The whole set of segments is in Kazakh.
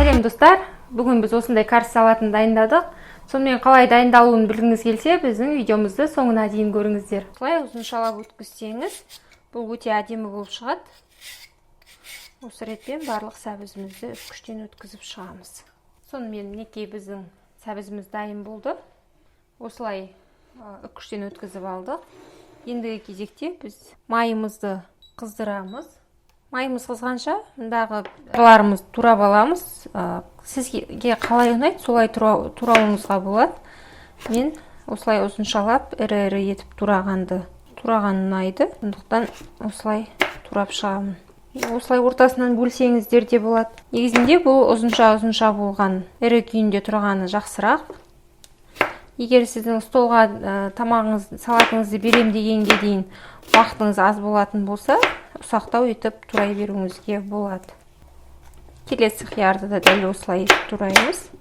Сәлем достар, бүгін біз осындай карс салатын дайындадық. Сонымен қалай дайындалуын білгіңіз келсе, біздің видеомызды соңына дейін көріңіздер. Осылай ұзыншалап өткізсеңіз, бұл өте әдемі болып шығады. Осы ретпен барлық сәбізімізді үккіштен өткізіп шығамыз. Сонымен мінекей біздің сәбізіміз дайын болды. Осылай үккіштен өткізіп алдық. Ендігі кезекте біз майымызды қыздырамыз. Майымыз қызғанша, мұндағы тұрларымыз турап аламыз. Сізге қалай ұнайды, солай турауыңызға болады. Мен осылай ұзыншалап, ірі-ірі етіп тураған ұнайды. Сондықтан осылай турап шығамын. Осылай ортасынан бөлсеңіздер де болады. Негізінде бұл ұзынша болған ірі күйінде тұрғаны жақсырақ. Егер сіздің столға салатыңызды берем дегенге дейін уақытыңыз аз болатын болса, ұсақтау етіп турай беруіңізге болады. Келесі қиярды да дәл осылай етіп тураймыз.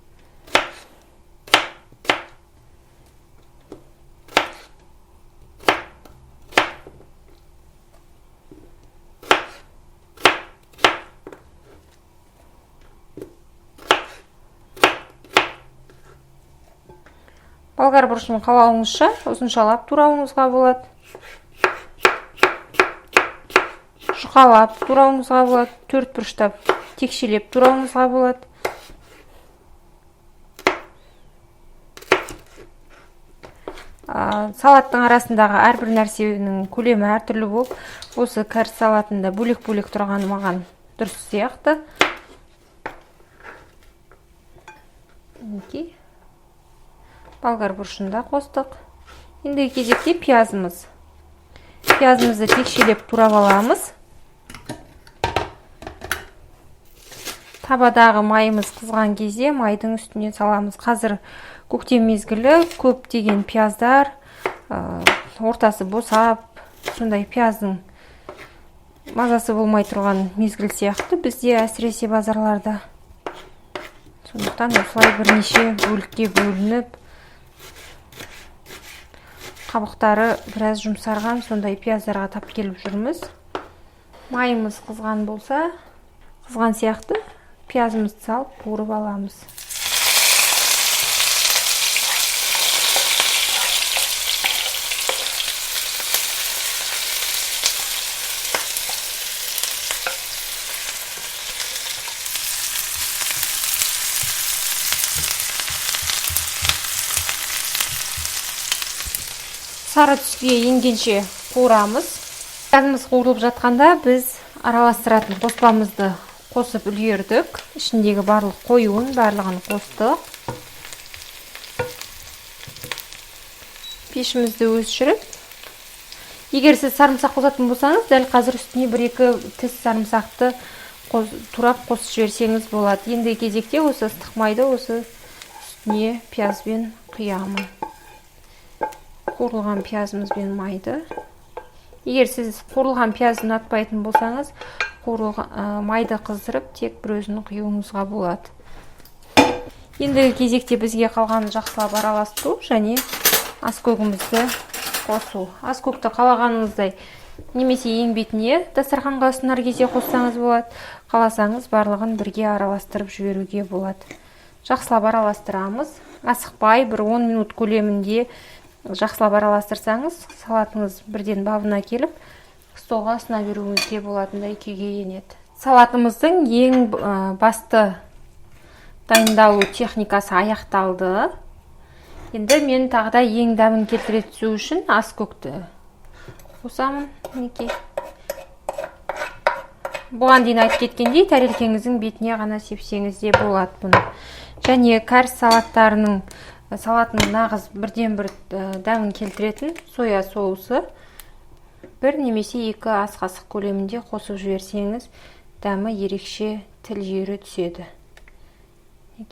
Болгар бұрышын қалауыңызша ұзыншалап турауыңызға болады. Жұқалап турауыңызға болады. Төрт бұрыштап текшелеп турауыңызға болады. Салаттың арасындағы әрбір нәрсенің көлемі әртүрлі болып, осы карс салатында бөлек-бөлек тұрғаны маған дұрыс сияқты. Мінекей. Болгар бұрышында қостық. Ендігі кезекте пиязымызды текшелеп турап аламыз. Табадағы майымыз қызған кезде майдың үстіне саламыз. Қазір көктем мезгілі, көп деген пияздар, ортасы босап, сондай пияздың мазасы болмай тұрған мезгіл сияқты бізде әсіресе базарларда. Сондықтан осылай бірнеше бөлікке бөлініп, қабықтары біраз жұмсарған сондай пияздарға тап келіп жүрміз. Майымыз қызған болса, қызған сияқты пиязымызды салып қуырып аламыз. Сары түске енгенше қуырамыз. Пиязымыз қуырылып жатқанда біз араластыратын қоспамызды қосып үлгердік. Ішіндегі барлық қоюын барлығын қостық. Пешімізді өшіріп, егер сіз сарымсақ қосатын болсаңыз, дәл қазір үстіне 1-2 тіс сарымсақты турап қосып жіберсеңіз болады. Енді кезекте осы ыстық майды осы үстіне пиязбен құямын. Қуырылған пиязымызбен майды. Егер сіз қуырылған пияз ұнатпайтын болсаңыз, майды қыздырып, тек бір өзін құюыңызға болады. Ендігі кезекте бізге қалғаны жақсылап араластыру және аскөгімізді қосу. Аскөгті қалағаныңыздай немесе ең бетіне дастарханға ұсынар кезде қоссаңыз болады. Қаласаңыз барлығын бірге араластырып жіберуге болады. Жақсылап араластырамыз. Асықпай, бір 10 минут көлемінде жақсылап араластырсаңыз, салатыңыз бірден бабына келіп, столға ұсына беруіңізге болатындай күйге енеді. Салатымыздың ең басты дайындалу техникасы аяқталды. Енді мен тағы да ең дәмін келтіре түсу үшін аскөкті қосамын. Бұған дейін айтып кеткендей, тәрелкеңіздің бетіне ғана сепсеңіз де болады бұны. Және карс салаттың нағыз бірден бір дәмін келтіретін соя соусы 1 немесе 2 ас қасық көлемінде қосып жіберсеңіз, дәмі ерекше тіл жүйрі түседі.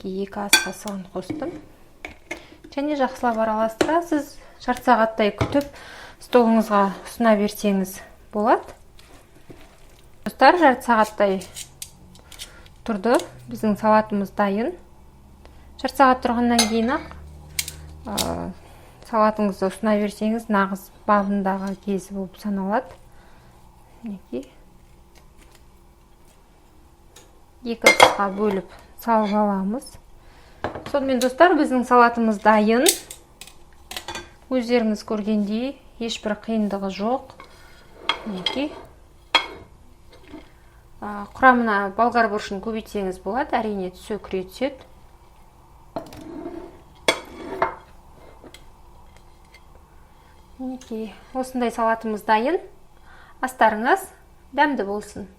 2 ас қасығын қостым. Және жақсылап араластырасыз. Жарты сағаттай күтіп, столыңызға ұсына берсеңіз болады. Достар, жарты сағаттай тұрды. Біздің салатымыз дайын. Жарты сағат тұрғаннан кейін салатыңызды ұсына берсеңіз, нағыз бабындағы кезі болып саналады. Екі қысқа бөліп салып аламыз. Сонымен достар, біздің салатымыз дайын. Өздеріңіз көргендей, ешбір қиындығы жоқ. Мінекей. Құрамына болгар борщын көбейтсеңіз болады, әрине түсі күре түседі. Мінекей, осындай салатымыз дайын. Астарыңыз дәмді болсын.